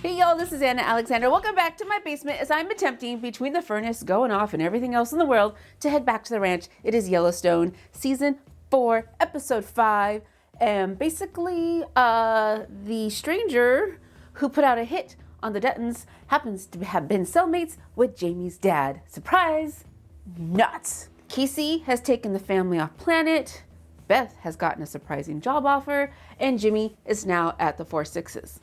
Hey y'all, this is Anna Alexander. Welcome back to my basement as I'm attempting, between the furnace going off and everything else in the world, to head back to the ranch. It is Yellowstone, season 4, episode 5. And basically, the stranger who put out a hit on the Duttons happens to have been cellmates with Jamie's dad. Surprise! Not. Casey has taken the family off planet. Beth has gotten a surprising job offer. And Jimmy is now at the 4-6s.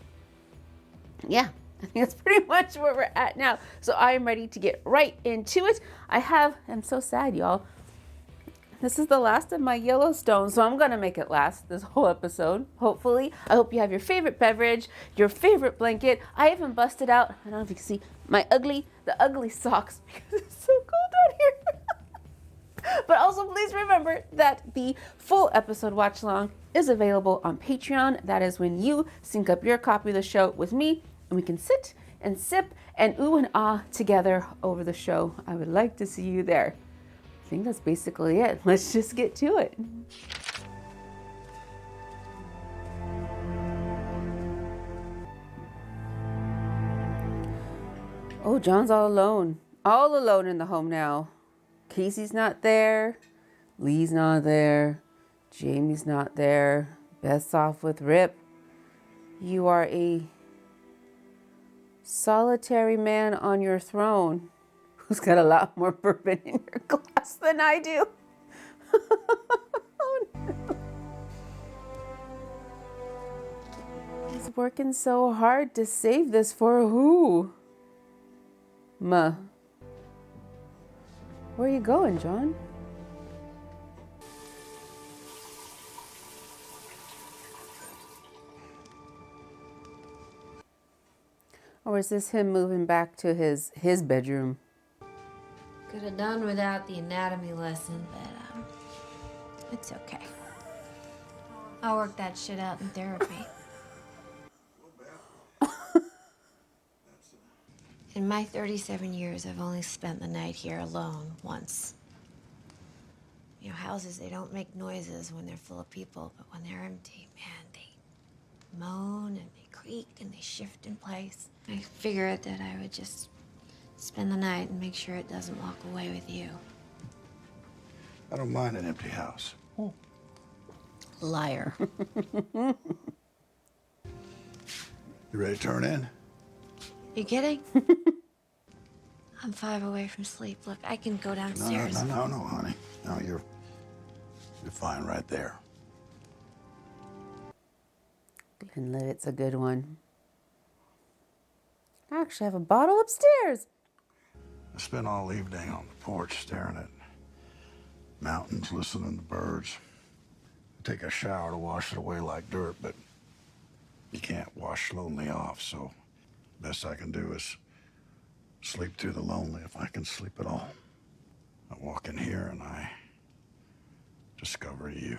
Yeah, I think that's pretty much where we're at now. So I am ready to get right into it. I'm so sad, y'all. This is the last of my Yellowstone, so I'm going to make it last this whole episode, hopefully. I hope you have your favorite beverage, your favorite blanket. I even busted out, I don't know if you can see, the ugly socks because it's so cold out here. But also please remember that the full episode watch along is available on Patreon. That is when you sync up your copy of the show with me and we can sit and sip and ooh and ah together over the show. I would like to see you there. I think that's basically it. Let's just get to it. Oh, John's all alone in the home now. Casey's not there, Lee's not there, Jamie's not there, Beth's off with Rip. You are a solitary man on your throne who's got a lot more bourbon in your glass than I do. Oh, no. He's working so hard to save this for who? Ma. Where are you going, John? Or is this him moving back to his bedroom? Could have done without the anatomy lesson, but it's okay. I'll work that shit out in therapy. In my 37 years, I've only spent the night here alone once. You know, houses, they don't make noises when they're full of people, but when they're empty, man, they moan and they creak and they shift in place. I figured that I would just spend the night and make sure it doesn't walk away with you. I don't mind an empty house. Liar. You ready to turn in? You kidding? I'm 5 away from sleep. Look, I can go downstairs. No, honey. No, you're fine right there. Glenlivet's a good one. I actually have a bottle upstairs. I spent all evening on the porch staring at mountains, listening to birds. I take a shower to wash it away like dirt, but you can't wash lonely off, so best I can do is sleep through the lonely if I can sleep at all. I walk in here and I discover you.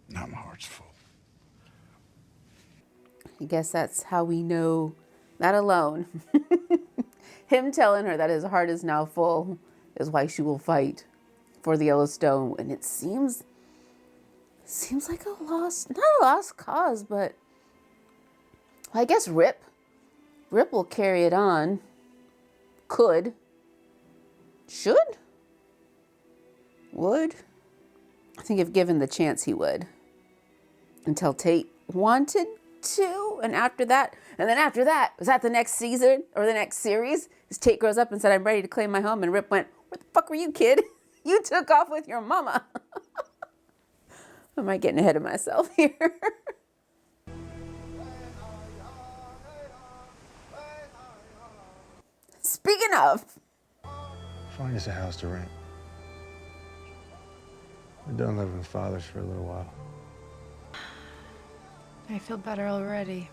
Now my heart's full. I guess that's how we know that alone. Him telling her that his heart is now full is why she will fight for the Yellowstone. And it seems like not a lost cause, but I guess Rip will carry it on. Should? Would? I think if given the chance, he would. Until Tate wanted to. And then after that, was that the next season or the next series? As Tate grows up and said, I'm ready to claim my home. And Rip went, where the fuck were you, kid? You took off with your mama. Am I getting ahead of myself here? Speaking of. Find us a house to rent. We're done living with fathers for a little while. I feel better already.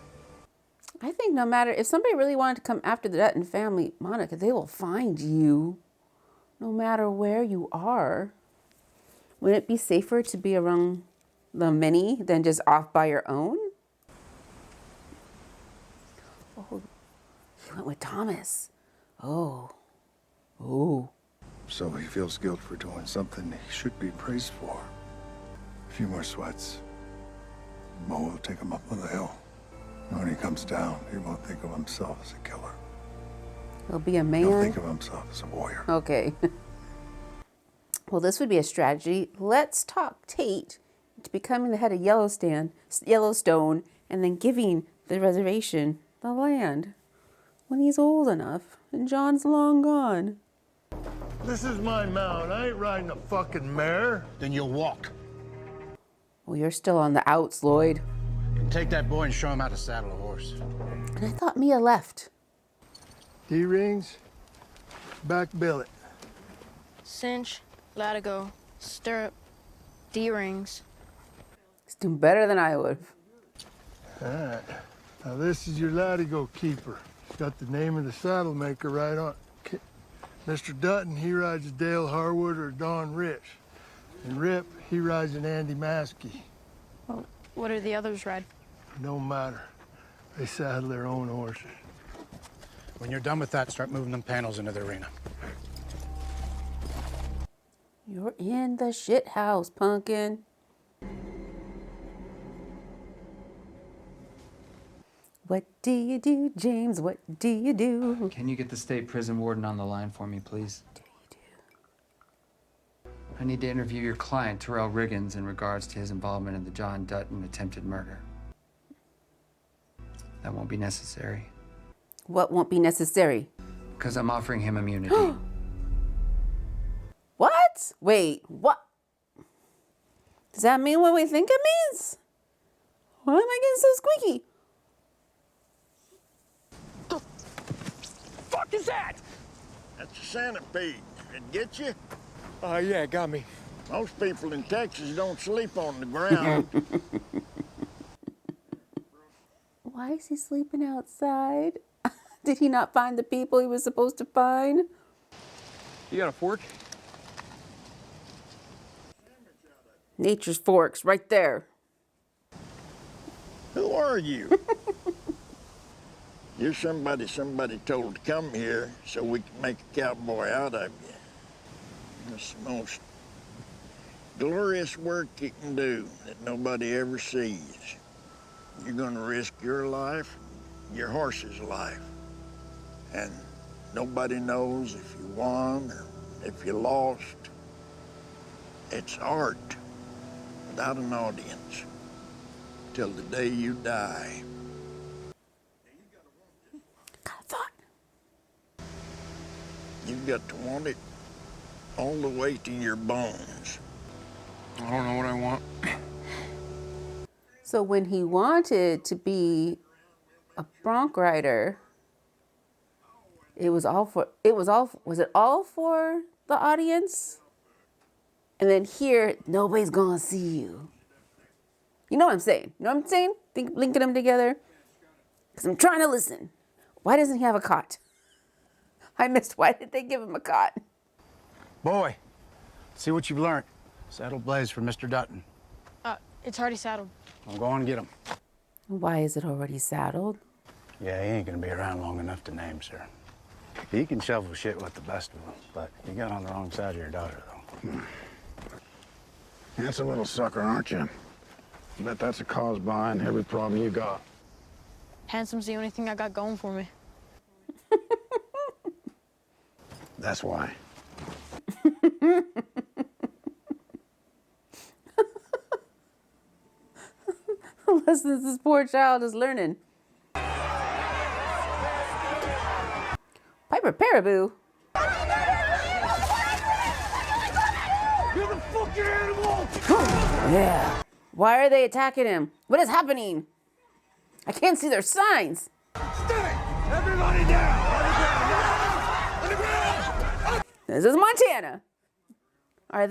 I think no matter, if somebody really wanted to come after the Dutton family, Monica, they will find you no matter where you are. Wouldn't it be safer to be around the many than just off by your own? Oh, he went with Thomas. Oh. So he feels guilt for doing something he should be praised for. A few more sweats. Mo will take him up on the hill. When he comes down, he won't think of himself as a killer. He'll be a He'll think man. of himself as a warrior. Okay. Well, this would be a strategy. Let's talk Tate to becoming the head of Yellowstone, and then giving the reservation the land when he's old enough and John's long gone. This is my mount. I ain't riding a fucking mare. Then you'll walk. Well, you're still on the outs, Lloyd. And take that boy and show him how to saddle a horse. And I thought Mia left. D-rings, back billet. Cinch, latigo, stirrup, D-rings. He's doing better than I would. All right. Now this is your latigo keeper. It's got the name of the saddle maker right on it. Mr. Dutton, he rides a Dale Harwood or Don Rich. And Rip, he rides an Andy Maskey. Well, what do the others ride? Don't matter. They saddle their own horses. When you're done with that, start moving them panels into the arena. You're in the shit house, pumpkin. What do you do, James? What do you do? Can you get the state prison warden on the line for me, please? I need to interview your client, Terrell Riggins, in regards to his involvement in the John Dutton attempted murder. That won't be necessary, What won't be necessary? because I'm offering him immunity. What? Wait, what? Does that mean what we think it means? Why am I getting so squeaky? Fuck is that? That's a centipede. It get you? Oh, yeah, it got me. Most people in Texas don't sleep on the ground. Why is he sleeping outside? Did he not find the people he was supposed to find? You got a fork? Nature's forks, right there. Who are you? You're somebody told to come here so we can make a cowboy out of you. It's the most glorious work you can do that nobody ever sees. You're gonna risk your life, your horse's life. And nobody knows if you won or if you lost. It's art without an audience till the day you die. Got a thought. You've got to want it all the way to your bones. I don't know what I want. So when he wanted to be a bronc rider, was it all for the audience? And then here, nobody's gonna see you. You know what I'm saying? You know what I'm saying? Linking them together. Because I'm trying to listen. Why doesn't he have a cot? I missed, why did they give him a cot? Boy, see what you've learned. Saddle blaze for Mr. Dutton. It's already saddled. I'll go on and get him. Why is it already saddled? Yeah, he ain't gonna be around long enough to name, sir. He can shovel shit with the best of them, but you got on the wrong side of your daughter, though. Handsome little sucker, aren't you? I bet that's a cause behind every problem you got. Handsome's the only thing I got going for me. That's why. Lessons this poor child is learning. Piper Paraboo. You're the fucking animal! Yeah. Why are they attacking him? What is happening? I can't see their signs. Stay! Everybody down! On the ground! This is Montana. Are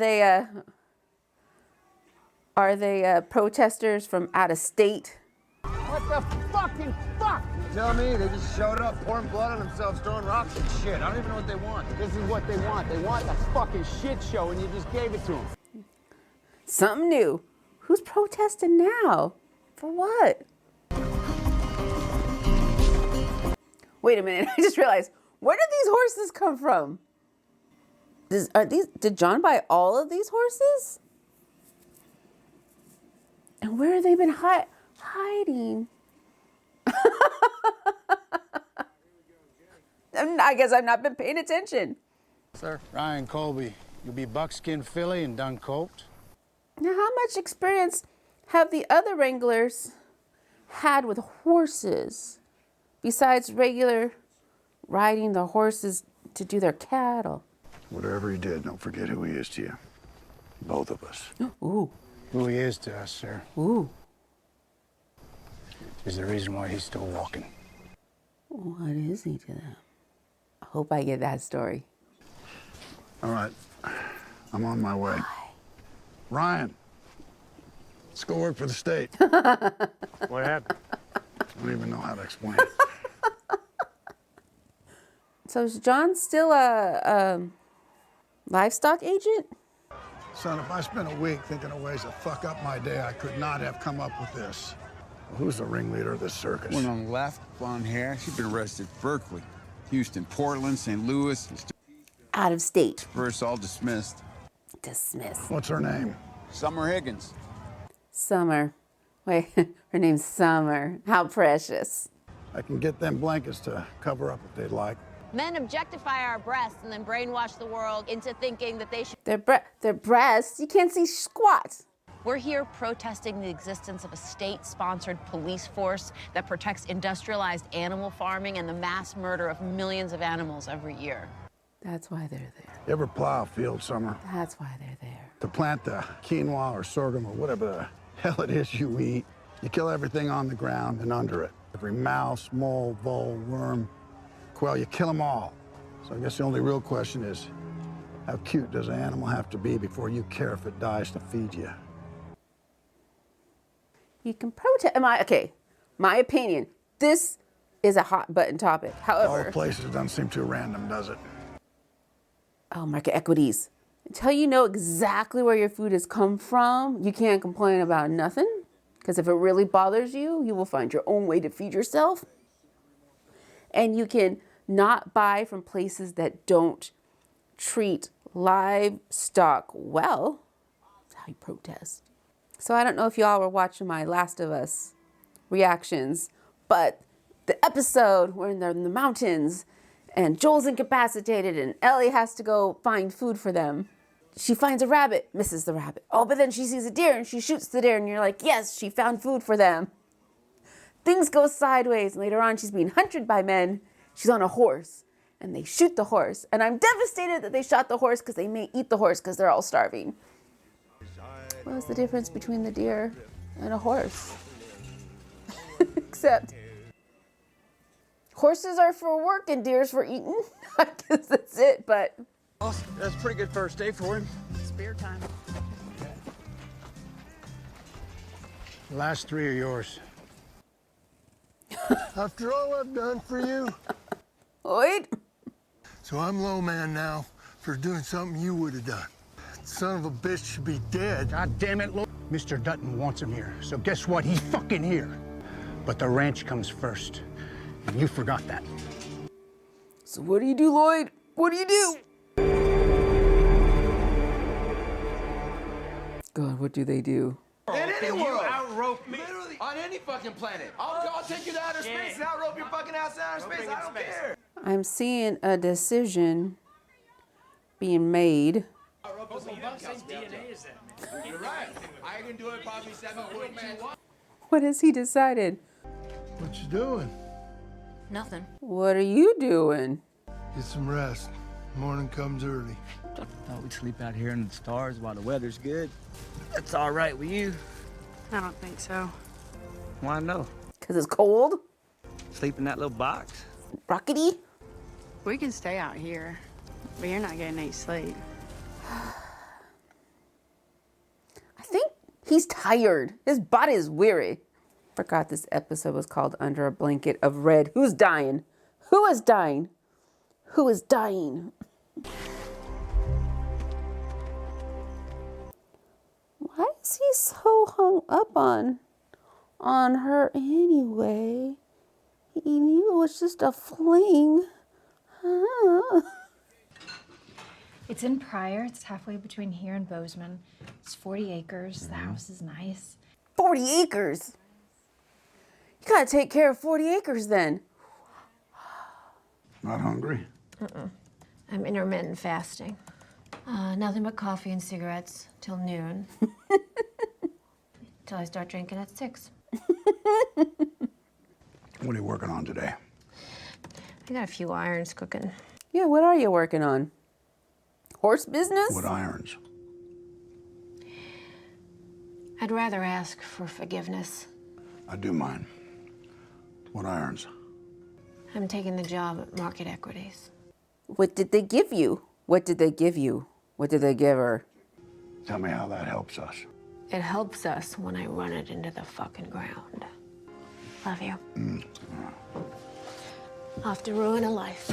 they protesters from out of state? What the fucking fuck? Tell me, they just showed up pouring blood on themselves, throwing rocks and shit. I don't even know what they want. This is what they want. They want a fucking shit show, and you just gave it to them. Something new. Who's protesting now? For what? Wait a minute. I just realized, where did these horses come from? Did John buy all of these horses? And where have they been hiding? I guess I've not been paying attention. Sir. Ryan Colby. You'll be buckskin filly and done colt. Now, how much experience have the other wranglers had with horses besides regular riding the horses to do their cattle? Whatever he did, don't forget who he is to you. Both of us. Ooh. Who he is to us, sir, Ooh. is the reason why he's still walking. What is he to them? I hope I get that story. All right. I'm on my way. Ryan, let's go work for the state. What happened? I don't even know how to explain it. So is John still a livestock agent? Son, if I spent a week thinking of ways to fuck up my day, I could not have come up with this. Who's the ringleader of this circus? One on the left, blonde hair. She's been arrested at Berkeley, Houston, Portland, St. Louis. Out of state. First, all dismissed. Dismissed. What's her name? Summer Higgins. Summer. Wait, her name's Summer. How precious. I can get them blankets to cover up if they'd like. Men objectify our breasts and then brainwash the world into thinking that they should. Their breasts? You can't see squat. We're here protesting the existence of a state-sponsored police force that protects industrialized animal farming and the mass murder of millions of animals every year. That's why they're there. You ever plow a field, Summer? That's why they're there. To plant the quinoa or sorghum or whatever the hell it is you eat, you kill everything on the ground and under it. Every mouse, mole, vole, worm, quail, you kill them all. So I guess the only real question is, how cute does an animal have to be before you care if it dies to feed you? You can protest. Okay, my opinion. This is a hot button topic. All However, places doesn't seem too random, does it? oh, market equities. Until you know exactly where your food has come from, you can't complain about nothing. Because if it really bothers you, you will find your own way to feed yourself. And you can not buy from places that don't treat livestock well. That's how you protest. So I don't know if y'all were watching my Last of Us reactions, but the episode where they're in the mountains and Joel's incapacitated and Ellie has to go find food for them. She finds a rabbit, misses the rabbit. Oh, but then she sees a deer and she shoots the deer and you're like, yes, she found food for them. Things go sideways and later on she's being hunted by men. She's on a horse and they shoot the horse. And I'm devastated that they shot the horse because they may eat the horse because they're all starving. What was the difference between the deer and a horse? Except horses are for work and deer's for eating. I guess that's it, but. That's a pretty good first day for him. Spear time. The last three are yours. After all I've done for you. Wait. So I'm low man now for doing something you would have done. Son of a bitch should be dead. God damn it, Lord. Mr. Dutton wants him here, so guess what? He's fucking here. But the ranch comes first, and you forgot that. So what do you do, Lloyd? What do you do? God, what do they do? In any world. Outrope me. Literally, on any fucking planet. I'll take you to outer space and outrope your fucking ass to outer space. I don't care. I'm seeing a decision being made. You're right. I can do it probably 7.21. What has he decided? What you doing? Nothing. What are you doing? Get some rest. Morning comes early. Thought we'd sleep out here in the stars while the weather's good. That's all right with you. I don't think so. Why no? Because it's cold? Sleep in that little box. Rockety? We can stay out here, but you're not getting any sleep. I think he's tired. His body is weary. Forgot this episode was called Under a Blanket of Red. Who's dying? Who is dying? Who is dying? Why is he so hung up on her anyway? He knew it was just a fling. Huh? It's in Pryor. It's halfway between here and Bozeman. It's 40 acres. The house is nice. 40 acres? You gotta take care of 40 acres then. Not hungry? I'm intermittent fasting. Nothing but coffee and cigarettes till noon. Till I start drinking at 6. What are you working on today? I got a few irons cooking. Yeah, what are you working on? Horse business? What irons? I'd rather ask for forgiveness. I do mine. What irons? I'm taking the job at Market Equities. What did they give you? What did they give you? What did they give her? Tell me how that helps us. It helps us when I run it into the fucking ground. Love you. Off to ruin a life.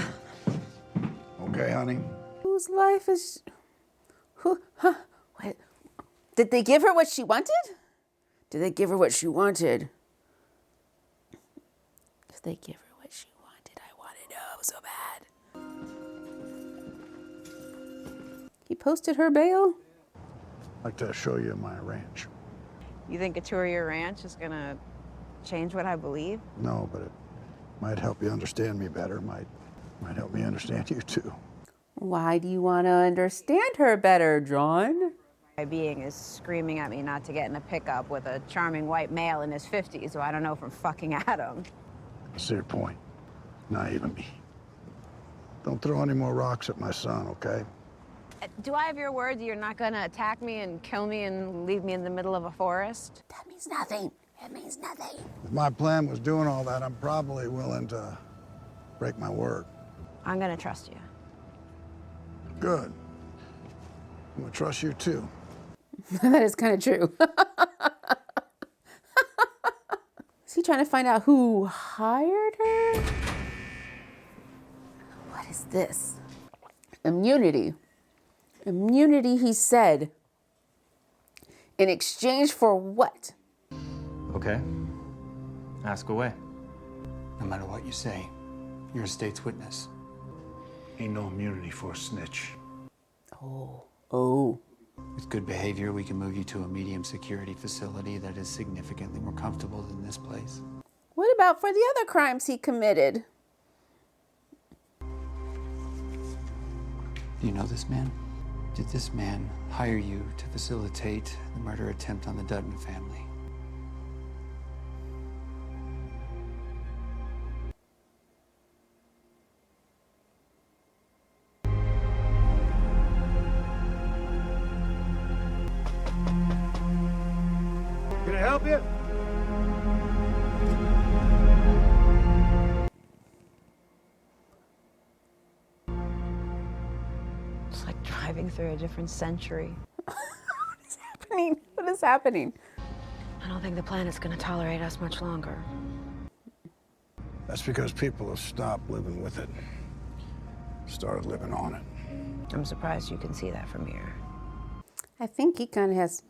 Okay, honey. Whose life is... Who? Huh? What? Did they give her what she wanted? Did they give her what she wanted? If they give her what she wanted, I want to know so bad. He posted her bail? I'd like to show you my ranch. You think a tour of your ranch is gonna change what I believe? No, but it might help you understand me better. Might help me understand you too. Why do you want to understand her better, John? My being is screaming at me not to get in a pickup with a charming white male in his 50s, so I don't know if I'm fucking at him. I see your point. Naive of me. Don't throw any more rocks at my son, okay? Do I have your word that you're not gonna attack me and kill me and leave me in the middle of a forest? That means nothing. It means nothing. If my plan was doing all that, I'm probably willing to break my word. I'm gonna trust you. Good. I'm gonna trust you too. That is kind of true. Is he trying to find out who hired her? What is this? Immunity. Immunity, he said. In exchange for what? Okay. Ask away. No matter what you say, you're a state's witness. Ain't no immunity for a snitch. Oh. With good behavior, we can move you to a medium security facility that is significantly more comfortable than this place. What about for the other crimes he committed? Do you know this man? Did this man hire you to facilitate the murder attempt on the Dutton family? Can I help you? It's like driving through a different century. What is happening? What is happening? I don't think the planet's gonna tolerate us much longer. That's because people have stopped living with it. Started living on it. I'm surprised you can see that from here. I think he kind of has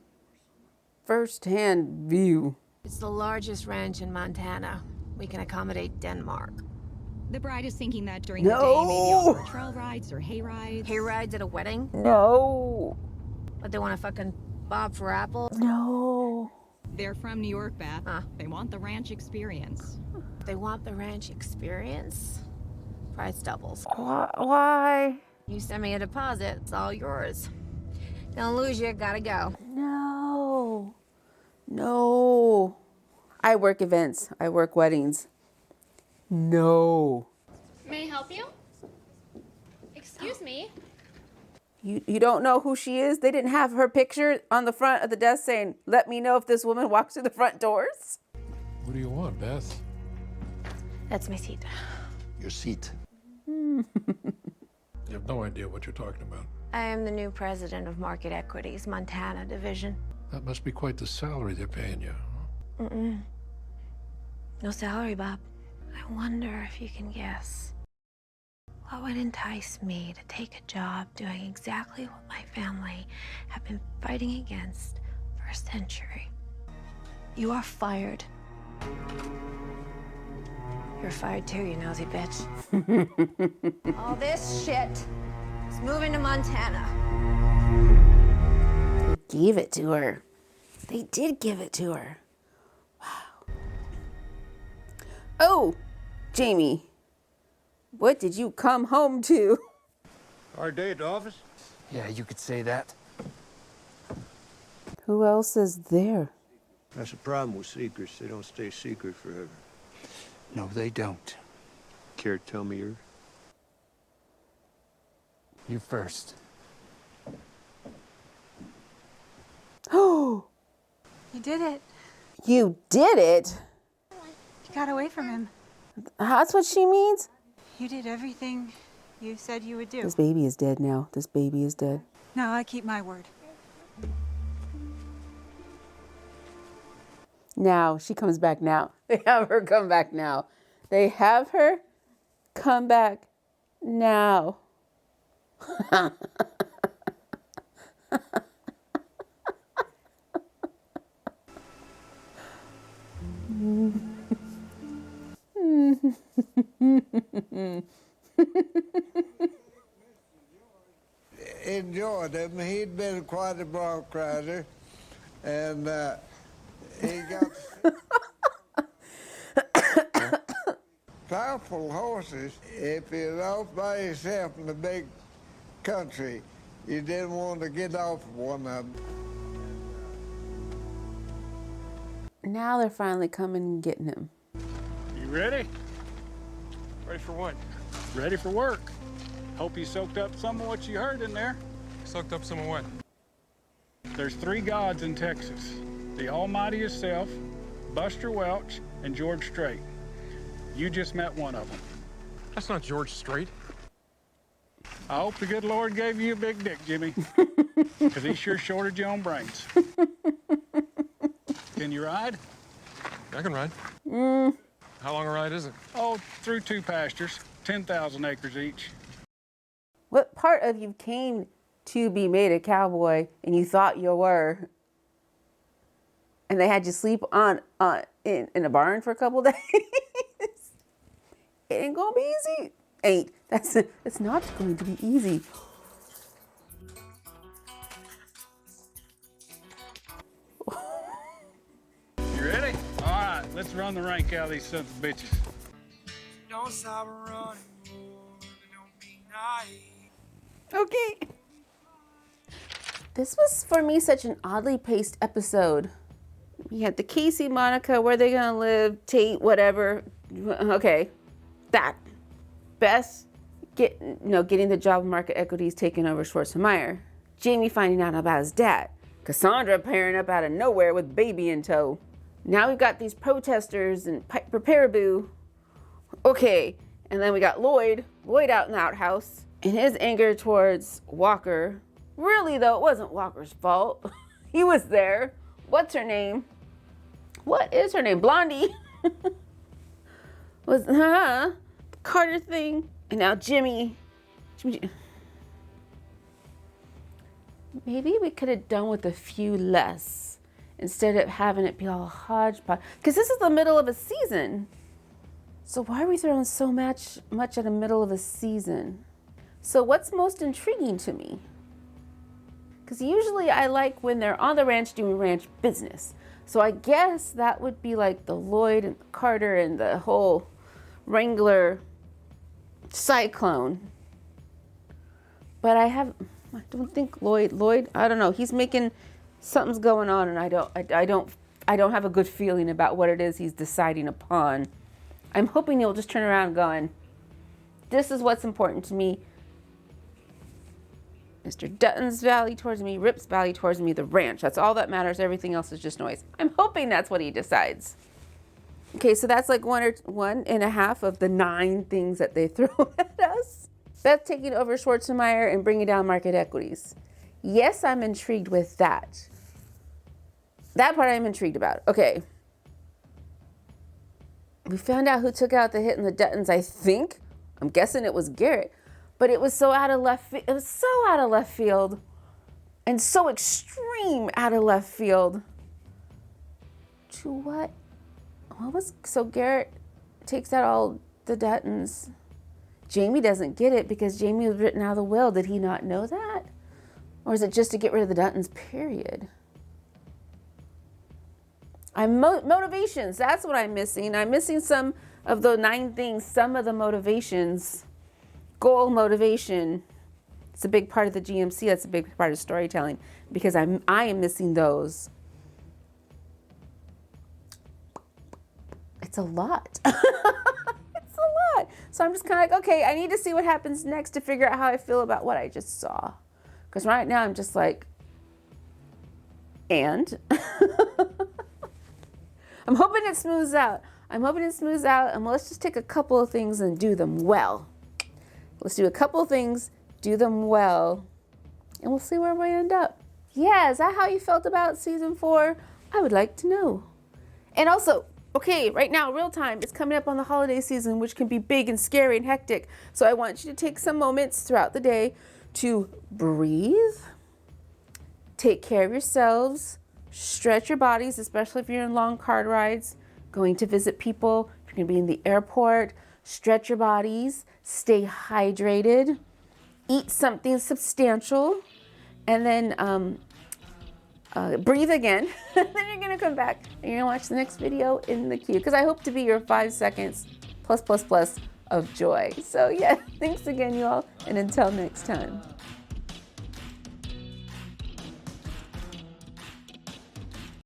first-hand view. It's the largest ranch in Montana. We can accommodate Denmark. The bride is thinking that during the day, maybe offer trail rides or hay rides. Hay rides at a wedding? No. But they want to fucking bob for apples? No. They're from New York, Beth. They want the ranch experience. They want the ranch experience? Price doubles. Why? You send me a deposit, it's all yours. Don't lose you, gotta go. No. No. I work events. I work weddings. No. May I help you? Excuse me. You don't know who she is? They didn't have her picture on the front of the desk saying, "Let me know if this woman walks through the front doors." What do you want, Beth? That's my seat. Your seat. You have no idea what you're talking about. I am the new president of Market Equities, Montana Division. That must be quite the salary they're paying you. Mm-mm. No salary, Bob. I wonder if you can guess. What would entice me to take a job doing exactly what my family have been fighting against for a century? You are fired. You're fired too, you nosy bitch. All this shit is moving to Montana. They gave it to her. They did give it to her. Wow. Oh, Jamie, what did you come home to? Hard day at the office? Yeah, you could say that. Who else is there? That's the problem with secrets. They don't stay secret forever. No, they don't. Care to tell me yours? You first. Oh, You did it. you did it? You got away from him. That's what she means? You did everything you said you would do. This baby is dead now. This baby is dead. No, I keep my word. Now, she comes back now. They have her come back now. They have her come back now. Enjoyed him. He'd been quite a bronc rider, and he got powerful horses. If you're off by yourself in the big country, you didn't want to get off of one of them. Now they're finally coming and getting him. You ready? Ready for what? Ready for work. Hope you soaked up some of what you heard in there. Soaked up some of what? There's 3 gods in Texas. The Almighty Himself, Buster Welch, and George Strait. You just met one of them. That's not George Strait. I hope the good Lord gave you a big dick, Jimmy. Because he sure shorted you on brains. Can you ride? I can ride. How long a ride is it? Oh, through 2 pastures, 10,000 acres each. What part of you came to be made a cowboy and you thought you were? And they had you sleep in a barn for a couple days? It ain't gonna be easy. It's not going to be easy. You ready? All right, let's run the rank out of these sons of bitches. Don't stop running, don't be naive. Okay. This was, for me, such an oddly paced episode. You had the Casey, Monica, where they gonna live, Tate, whatever. Okay, that. Bess getting the job market equities taken over Schwarzenegger. Jamie finding out about his dad. Cassandra appearing up out of nowhere with baby in tow. Now we've got these protesters and Piper Paraboo. Okay, and then we got Lloyd out in the outhouse. And his anger towards Walker. Really, though, it wasn't Walker's fault. He was there. What's her name? What is her name? Blondie. The Carter thing. And now Jimmy. Maybe we could have done with a few less instead of having it be all hodgepodge. Because this is the middle of a season. So why are we throwing so much at the middle of a season? So what's most intriguing to me? Because usually I like when they're on the ranch doing ranch business. So I guess that would be like the Lloyd and the Carter and the whole Wrangler cyclone. But I don't think Lloyd, I don't know. He's making, something's going on and I don't have a good feeling about what it is he's deciding upon. I'm hoping he'll just turn around going, this is what's important to me. Mr. Dutton's valley towards me, Rip's valley towards me, the ranch. That's all that matters. Everything else is just noise. I'm hoping that's what he decides. Okay, so that's like 1.5 of the 9 things that they throw at us. Beth taking over Schwarzenegger and bringing down market equities. Yes, I'm intrigued with that. That part I'm intrigued about. Okay. We found out who took out the hit in the Duttons, I think. I'm guessing it was Garrett. But it was so out of left field. It was so out of left field. And so extreme out of left field. To what? So Garrett takes out all the Duttons. Jamie doesn't get it because Jamie was written out of the will. Did he not know that? Or is it just to get rid of the Duttons, period? Motivations, that's what I'm missing. I'm missing some of the 9 things, some of the motivations, goal motivation, it's a big part of the GMC. That's a big part of storytelling because I am missing those. It's a lot. It's a lot. So I'm just kind of like, okay, I need to see what happens next to figure out how I feel about what I just saw. Because right now I'm just like, and I'm hoping it smooths out. I'm hoping it smooths out, and let's just take a couple of things and do them well. Let's do a couple of things, do them well, and we'll see where we end up. Yeah, is that how you felt about season 4? I would like to know. And also, okay, right now, real time, it's coming up on the holiday season, which can be big and scary and hectic. So I want you to take some moments throughout the day to breathe, take care of yourselves, stretch your bodies, especially if you're in long car rides, going to visit people, if you're gonna be in the airport, stretch your bodies, stay hydrated, eat something substantial, and then breathe again. Then you're gonna come back and you're gonna watch the next video in the queue, because I hope to be your 5 seconds plus of joy. So yeah, thanks again, you all, and until next time.